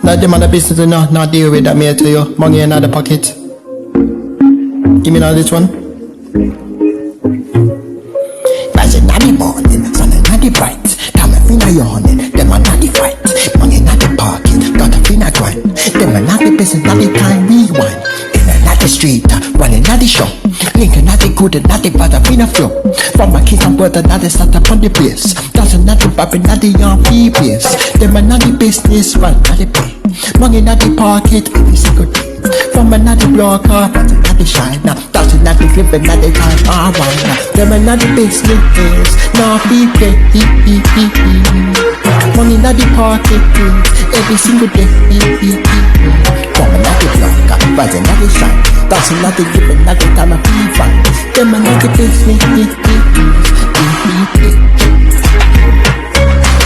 Not them on the business to not deal with that, me I tell you. Money in the pocket. Give me now this one. Rising at the morning, sun at the bright. Time I feel yawning, them are not the fight. Money in the pocket, got a finna grind. Them are not the business, not the time rewind. In and out the street, running at the shop. Linking at the good and not the bad, I finna flow. From my kids and brother, now they start up on the place. Dancing at the babbing, not the young PBS. Them are not the business, run at the pay. Money in the pocket, every single day. From another block off, dancing at the shine now. Dancing at the flipping at the time, alright now. Them are not the business, not people. Money in the pocket, every single day. From another block off, dancing at the shine. Dancing at the flipping at the time, I feel fine. Them are not the business,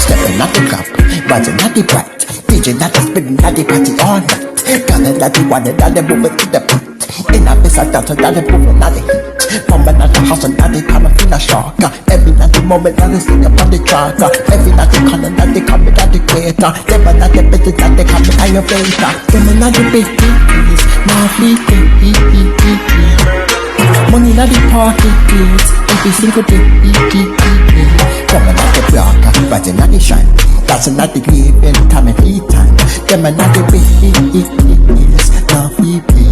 stepping at the cup, rising at the bright. DJ that is spinning at the party all night. Gunning at the one and they moving to the beat. In a piece of dance and they moving at the heat. From another house and they come and feel a shock. Every night the moment that they sing upon the track. Every night they come and they come at the creator. Them and the business that they come at your face. Them and the business, now money in the pocket, every single day. From another block, rising at the shine. That's another given time and free time. Them another business, now people.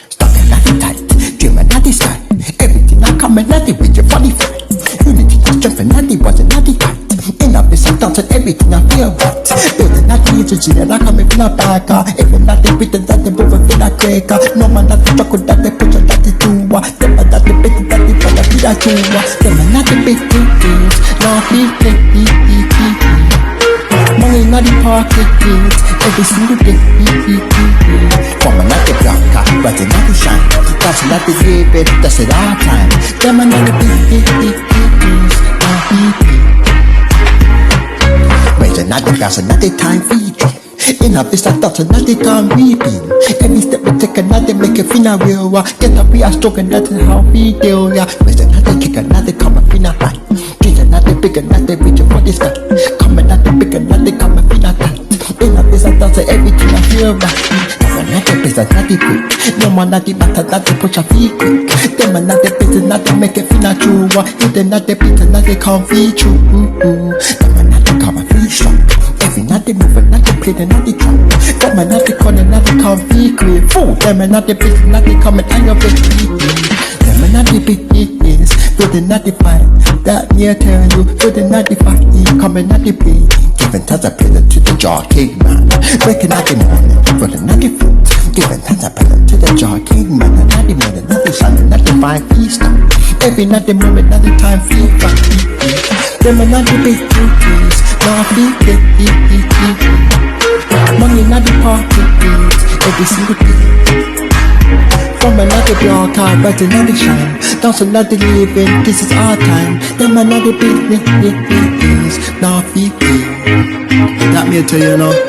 Stopping at the tight, dreaming at the sky. Everything I come and at the with your funny fight. Unity, strength and at the wasn't at the height. In a business, dancing everything I feel right. Building at the agency that I come in from a backer. Even at the written that they move in a cracker. No man at the chocolate that they put on that they do. Them at the bit that they put on that they do. Them at the big things, now people. Money in the pocket, every single day. From another block, rising at the shine. Dancing at the gravy, that's it all time. Them another big now people. Raising at the glass, another time feeding. In a business, that's another time weeping. Every step we take another make it feel real. Get up, we are strong, and that's how we deal. Raising another kick, another come and feel high. Treat another big, another reach for the sky. Come another big, another come and feel tight. In a business, that's everything I feel right. Another business, another quick. No man at the matter, that they push a feet quick. Them another business, another make it feel true. If they not the business, another can't feel true. Them another come and feel strong. Every night they move, another play, another drum. Them another corner, another can't feel clear. Fool, them another business, another come and hang up it. Them another business, with another fight. That near tell you, with another fight. Come another play. Giving tons of present to the jaw king man. Breaking out the morning, with another foot. Giving tons of present to the jaw king man. Another morning, another sun, another fine feast. Every night the moment, another time feel right. Them another big things, now people. Money in the pocket, every single day. From another block, I rise another shine. Dance another living, this is our time. Them another business, now people. That me tell you now.